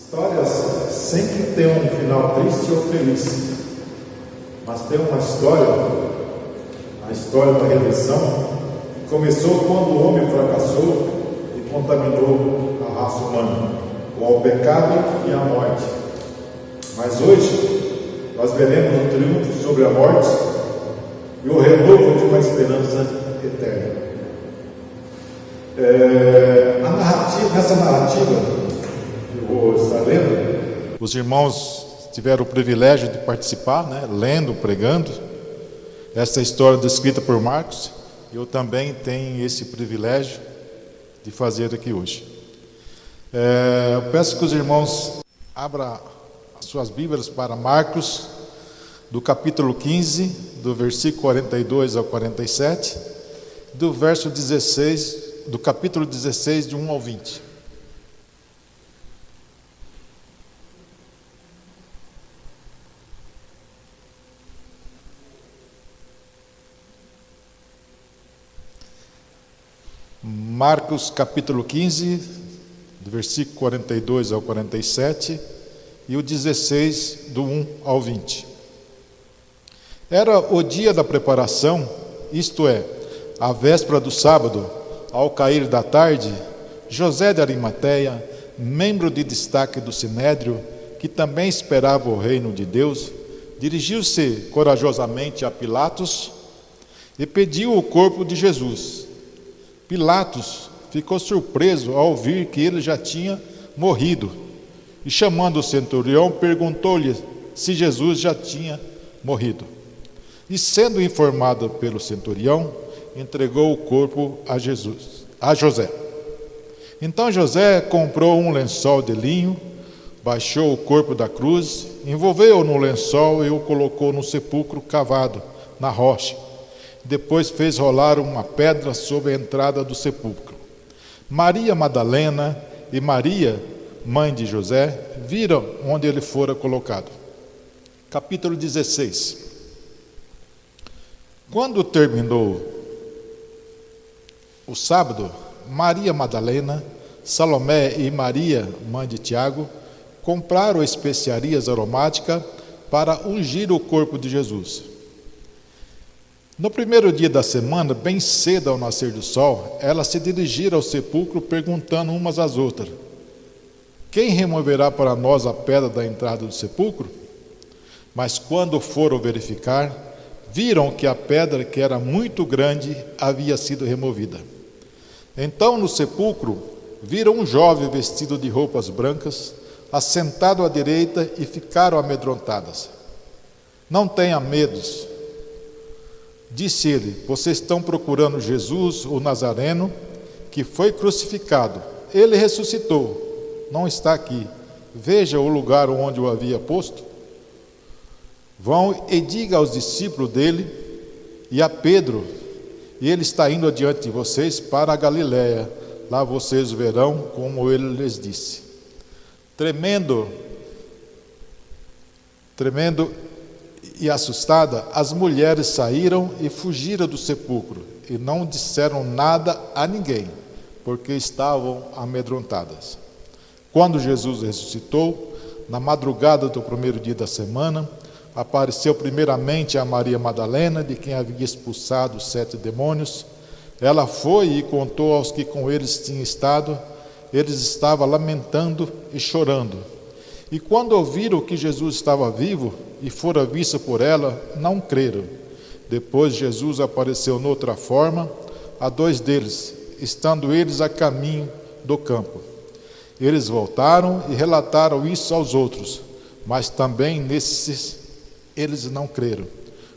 Histórias sempre têm um final triste ou feliz, mas tem uma história, a história da redenção, que começou quando o homem fracassou e contaminou a raça humana com o pecado e a morte. Mas hoje nós veremos o triunfo sobre a morte e o renovo de uma esperança eterna. Nessa narrativa que eu vou estar lendo, os irmãos tiveram o privilégio de participar, lendo, pregando. Essa história descrita por Marcos, eu também tenho esse privilégio de fazer aqui hoje. Eu peço que os irmãos abram as suas Bíblias para Marcos, do capítulo 15, do versículo 42 ao 47, do verso 16, do capítulo 16, de 1 ao 20. Marcos capítulo 15, do versículo 42 ao 47, e o 16, do 1 ao 20. Era o dia da preparação, isto é, a véspera do sábado. Ao cair da tarde, José de Arimateia, membro de destaque do Sinédrio, que também esperava o reino de Deus, dirigiu-se corajosamente a Pilatos e pediu o corpo de Jesus. Pilatos ficou surpreso ao ouvir que ele já tinha morrido e, chamando o centurião, perguntou-lhe se Jesus já tinha morrido. E, sendo informado pelo centurião, entregou o corpo a José. Então José comprou um lençol de linho, baixou o corpo da cruz, envolveu-o no lençol e o colocou no sepulcro cavado na rocha. Depois fez rolar uma pedra sobre a entrada do sepulcro. Maria Madalena e Maria, mãe de José, viram onde ele fora colocado. Capítulo 16. Quando terminou o sábado, Maria Madalena, Salomé e Maria, mãe de Tiago, compraram especiarias aromáticas para ungir o corpo de Jesus. No primeiro dia da semana, bem cedo ao nascer do sol, elas se dirigiram ao sepulcro perguntando umas às outras: quem removerá para nós a pedra da entrada do sepulcro? Mas quando foram verificar, viram que a pedra, que era muito grande, havia sido removida. Então, no sepulcro, viram um jovem vestido de roupas brancas, assentado à direita, e ficaram amedrontadas. Não tenham medo, disse ele, vocês estão procurando Jesus, o Nazareno, que foi crucificado. Ele ressuscitou, não está aqui. Veja o lugar onde o havia posto. Vão e diga aos discípulos dele e a Pedro, e ele está indo adiante de vocês para a Galiléia. Lá vocês verão como ele lhes disse. Tremendo e assustada, as mulheres saíram e fugiram do sepulcro, e não disseram nada a ninguém, porque estavam amedrontadas. Quando Jesus ressuscitou, na madrugada do primeiro dia da semana, apareceu primeiramente a Maria Madalena, de quem havia expulsado 7 demônios. Ela foi e contou aos que com eles tinham estado. Eles estavam lamentando e chorando. E quando ouviram que Jesus estava vivo e fora visto por ela, não creram. Depois Jesus apareceu noutra forma a 2 deles, estando eles a caminho do campo. Eles voltaram e relataram isso aos outros, mas também nesses eles não creram.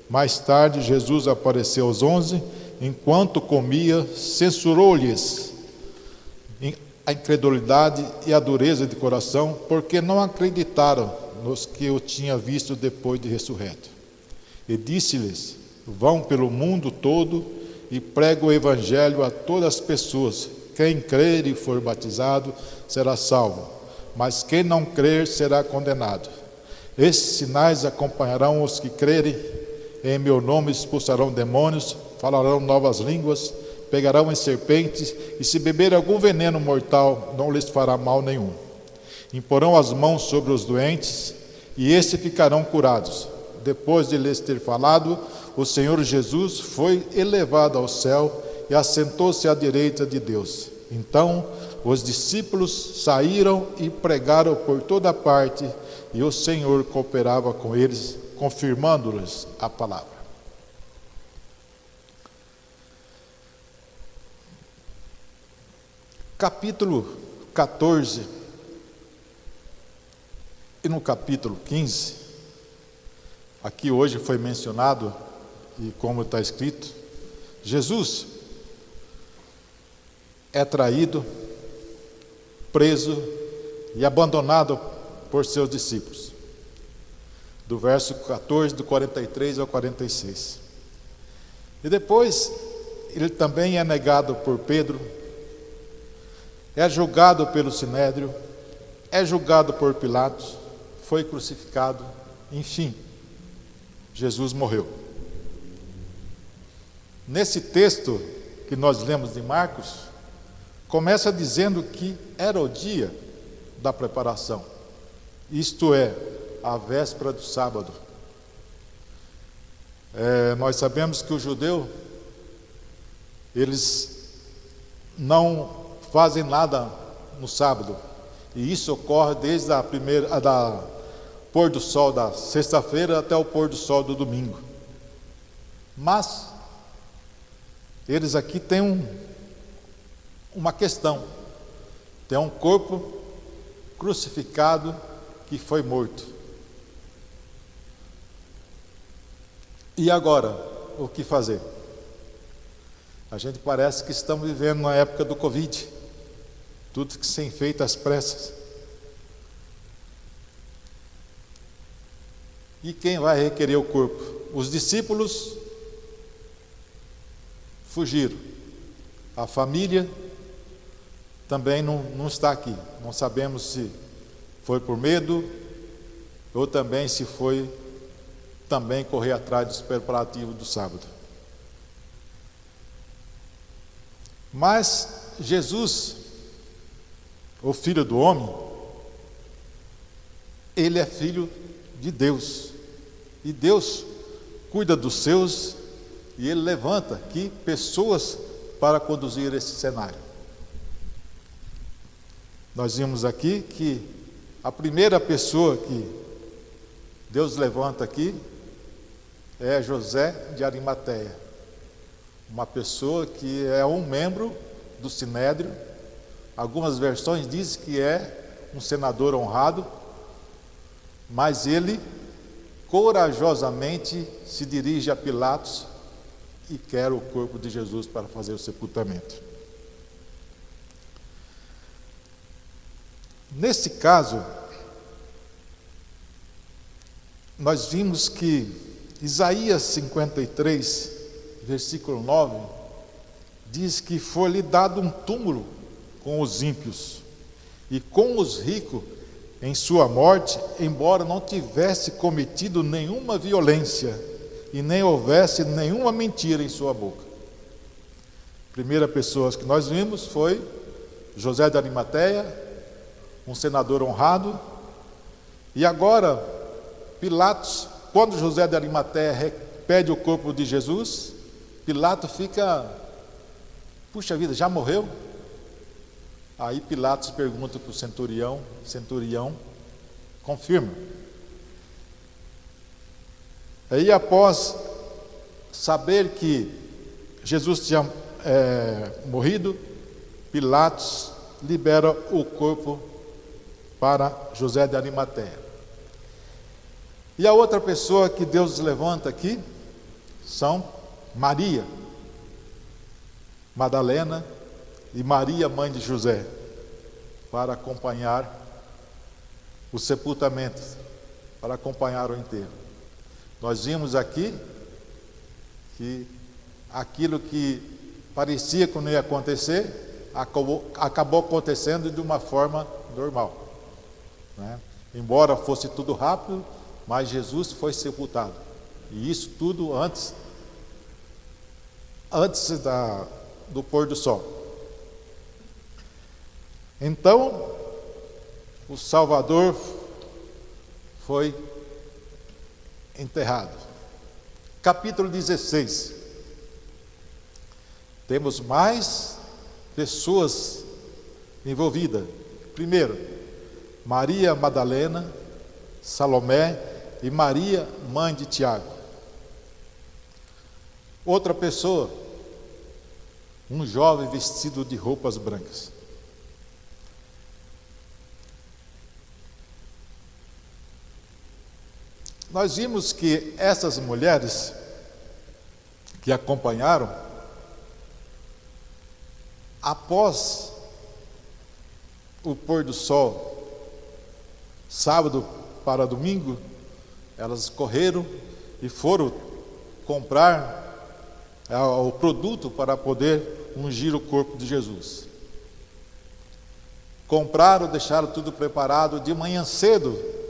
Mais tarde, Jesus apareceu aos 11, enquanto comia, censurou-lhes a incredulidade e a dureza de coração, porque não acreditaram nos que o tinha visto depois de ressurreto. E disse-lhes: vão pelo mundo todo e pregam o evangelho a todas as pessoas. Quem crer e for batizado será salvo, mas quem não crer será condenado. Esses sinais acompanharão os que crerem. Em meu nome expulsarão demônios, falarão novas línguas, pegarão em serpentes, e se beber algum veneno mortal, não lhes fará mal nenhum. Imporão as mãos sobre os doentes e estes ficarão curados. Depois de lhes ter falado, o Senhor Jesus foi elevado ao céu e assentou-se à direita de Deus. Então os discípulos saíram e pregaram por toda parte, e o Senhor cooperava com eles, confirmando-lhes a palavra. Capítulo 14 e no capítulo 15, aqui hoje foi mencionado, e como está escrito, Jesus é traído, preso e abandonado por seus discípulos. Do verso 14, do 43 ao 46. E depois, ele também é negado por Pedro, é julgado pelo Sinédrio, é julgado por Pilatos, foi crucificado, enfim, Jesus morreu. Nesse texto que nós lemos de Marcos, começa dizendo que era o dia da preparação, isto é, a véspera do sábado. Nós sabemos que o judeu, eles não fazem nada no sábado, e isso ocorre desde da pôr do sol da sexta-feira até o pôr do sol do domingo. Mas eles aqui têm uma questão: tem um corpo crucificado que foi morto. E agora, o que fazer? A gente parece que estamos vivendo na época do Covid, tudo que sem feito às pressas. E quem vai requerer o corpo? Os discípulos fugiram. A família também não está aqui. Não sabemos se foi por medo ou também se foi também correr atrás dos preparativos do sábado. Mas Jesus, o Filho do Homem, ele é filho de Deus, e Deus cuida dos seus, e ele levanta aqui pessoas para conduzir esse cenário. Nós vimos aqui que a primeira pessoa que Deus levanta aqui é José de Arimateia, uma pessoa que é um membro do Sinédrio. Algumas versões dizem que é um senador honrado, mas ele corajosamente se dirige a Pilatos e quer o corpo de Jesus para fazer o sepultamento. Nesse caso, nós vimos que Isaías 53, versículo 9, diz que foi-lhe dado um túmulo com os ímpios e com os ricos em sua morte, embora não tivesse cometido nenhuma violência e nem houvesse nenhuma mentira em sua boca. A primeira pessoa que nós vimos foi José de Arimateia, um senador honrado. E agora Pilatos, quando José de Arimateia pede o corpo de Jesus, Pilatos fica: puxa vida, já morreu? Aí Pilatos pergunta para o centurião confirma. Aí, após saber que Jesus tinha morrido, Pilatos libera o corpo para José de Arimateia. E a outra pessoa que Deus levanta aqui são Maria Madalena e Maria, mãe de José, para acompanhar o sepultamento, para acompanhar o enterro. Nós vimos aqui que aquilo que parecia que não ia acontecer, acabou acontecendo de uma forma normal, né? Embora fosse tudo rápido, mas Jesus foi sepultado, e isso tudo antes do pôr do sol. Então, o Salvador foi enterrado. Capítulo 16. Temos mais pessoas envolvidas. Primeiro, Maria Madalena, Salomé e Maria, mãe de Tiago. Outra pessoa, um jovem vestido de roupas brancas. Nós vimos que essas mulheres que acompanharam, após o pôr do sol, sábado para domingo, elas correram e foram comprar o produto para poder ungir o corpo de Jesus. Compraram, deixaram tudo preparado. De manhã cedo,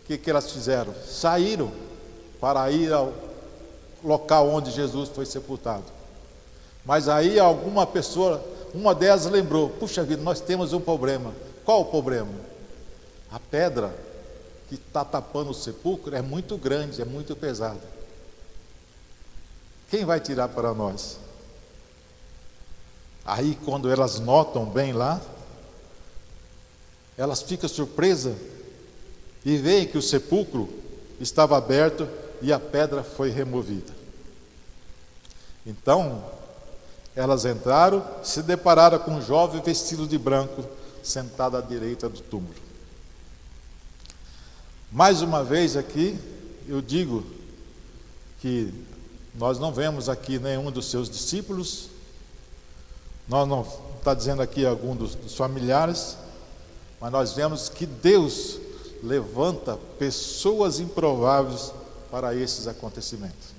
o que elas fizeram? Saíram para ir ao local onde Jesus foi sepultado. Mas aí alguma pessoa, uma delas lembrou: puxa vida, nós temos um problema. Qual o problema? A pedra que está tapando o sepulcro é muito grande, é muito pesada. Quem vai tirar para nós? Aí quando elas notam bem lá, elas ficam surpresas e veem que o sepulcro estava aberto e a pedra foi removida. Então, elas entraram, se depararam com um jovem vestido de branco, sentado à direita do túmulo. Mais uma vez aqui, eu digo que nós não vemos aqui nenhum dos seus discípulos, nós não está dizendo aqui algum dos familiares, mas nós vemos que Deus levanta pessoas improváveis para esses acontecimentos.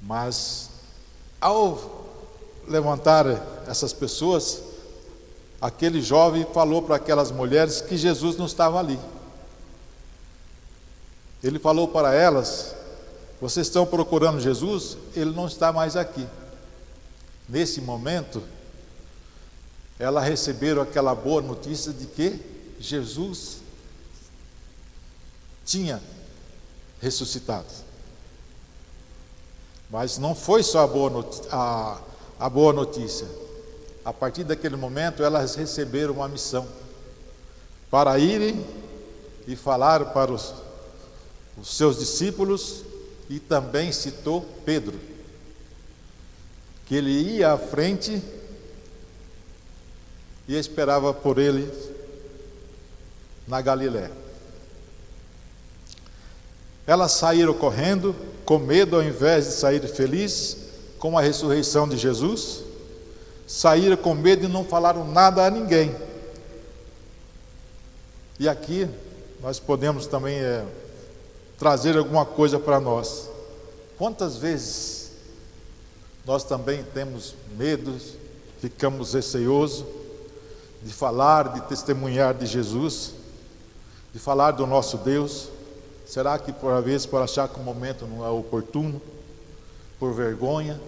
Mas ao levantar essas pessoas, aquele jovem falou para aquelas mulheres que Jesus não estava ali. Ele falou para elas: vocês estão procurando Jesus? Ele não está mais aqui. Nesse momento, elas receberam aquela boa notícia de que Jesus tinha ressuscitado. Mas não foi só a boa notícia. A partir daquele momento, elas receberam uma missão para irem e falar para os seus discípulos, e também citou Pedro, que ele ia à frente e esperava por ele na Galiléia. Elas saíram correndo, com medo, ao invés de sair felizes com a ressurreição de Jesus. Saíram com medo e não falaram nada a ninguém. E aqui nós podemos também trazer alguma coisa para nós. Quantas vezes nós também temos medos, ficamos receosos de falar, de testemunhar de Jesus, de falar do nosso Deus? Será que por vezes por achar que o momento não é oportuno, por vergonha,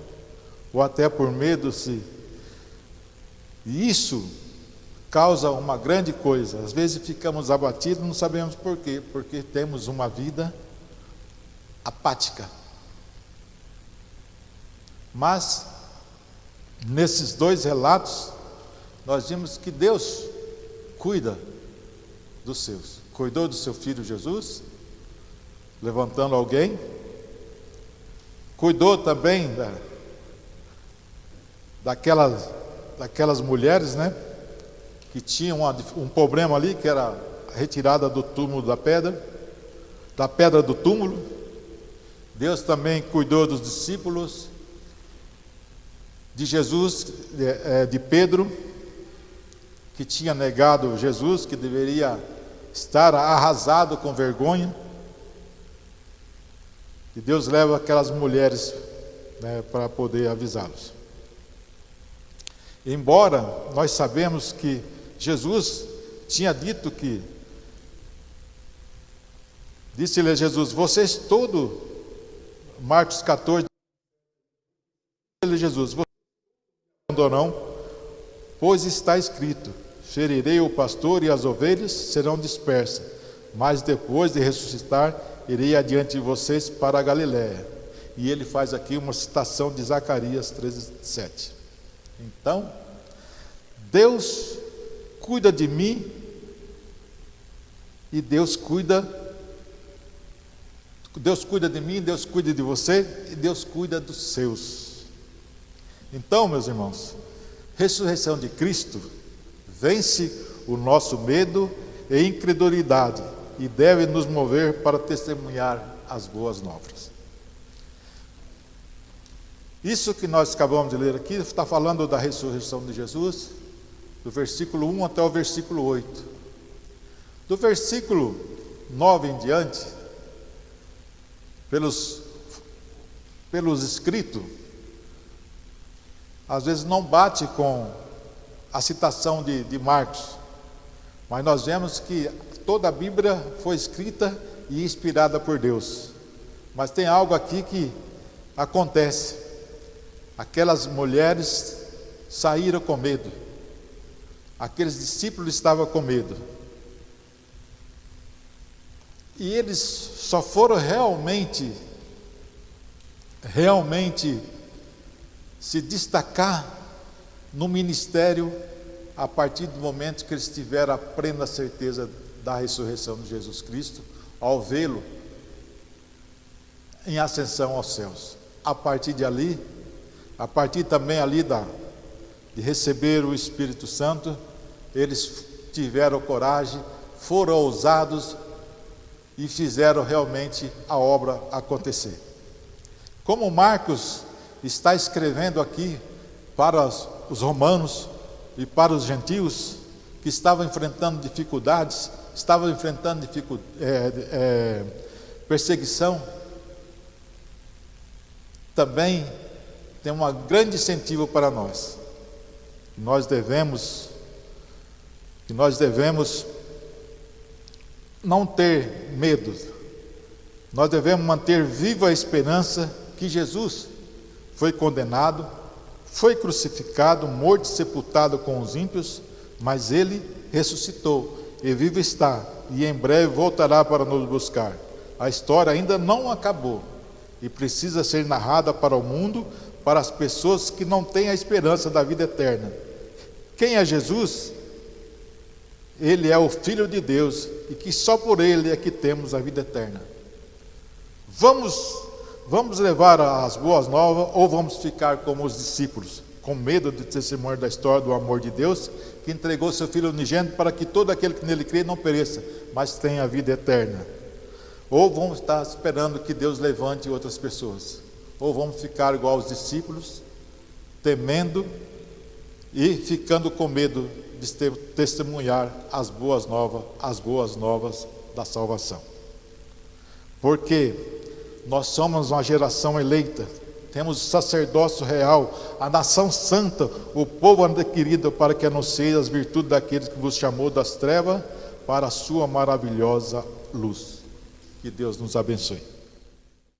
ou até por medo? E isso causa uma grande coisa. Às vezes ficamos abatidos, não sabemos por quê, porque temos uma vida apática. Mas nesses dois relatos nós vimos que Deus cuida dos seus. Cuidou do seu filho Jesus, levantando alguém. Cuidou também daquelas mulheres, que tinham um problema ali, que era a retirada do túmulo da pedra do túmulo. Deus também cuidou dos discípulos, de Jesus, de Pedro, que tinha negado Jesus, que deveria estar arrasado com vergonha. E Deus leva aquelas mulheres para poder avisá-los. Embora nós sabemos que Jesus tinha dito que, disse-lhe a Jesus: vocês todos, Marcos 14, disse-lhe Jesus: vocês não abandonarão, Pois está escrito: ferirei o pastor e as ovelhas serão dispersas, mas depois de ressuscitar, irei adiante de vocês para a Galiléia. E ele faz aqui uma citação de Zacarias 13:7. Então, Deus cuida de mim, e Deus cuida de mim, Deus cuida de você, e Deus cuida dos seus. Então, meus irmãos, ressurreição de Cristo vence o nosso medo e incredulidade e deve nos mover para testemunhar as boas novas. Isso que nós acabamos de ler aqui está falando da ressurreição de Jesus, do versículo 1 até o versículo 8. Do versículo 9 em diante, pelos escritos, às vezes não bate com a citação de Marcos, mas nós vemos que toda a Bíblia foi escrita e inspirada por Deus. Mas tem algo aqui que acontece. Aquelas mulheres saíram com medo. Aqueles discípulos estavam com medo. E eles só foram realmente se destacar no ministério a partir do momento que eles tiveram a plena certeza da ressurreição de Jesus Cristo, ao vê-lo em ascensão aos céus. A partir de ali, a partir também ali de receber o Espírito Santo, eles tiveram coragem, foram ousados e fizeram realmente a obra acontecer. Como Marcos está escrevendo aqui para os romanos e para os gentios que estavam enfrentando dificuldades, estavam enfrentando perseguição, também tem um grande incentivo para nós. Nós devemos não ter medo. Nós devemos manter viva a esperança que Jesus foi condenado, foi crucificado, morto e sepultado com os ímpios, mas ele ressuscitou e vivo está, e em breve voltará para nos buscar. A história ainda não acabou e precisa ser narrada para o mundo, para as pessoas que não têm a esperança da vida eterna. Quem é Jesus? Ele é o Filho de Deus e que só por ele é que temos a vida eterna. Vamos levar as boas novas ou vamos ficar como os discípulos, com medo de testemunhar da história do amor de Deus, que entregou seu Filho unigênito para que todo aquele que nele crê não pereça, mas tenha a vida eterna? Ou vamos estar esperando que Deus levante outras pessoas? Ou vamos ficar igual aos discípulos, temendo e ficando com medo de testemunhar as boas novas da salvação? Porque nós somos uma geração eleita, temos o sacerdócio real, a nação santa, o povo adquirido, para que anuncie as virtudes daquele que vos chamou das trevas para a sua maravilhosa luz. Que Deus nos abençoe.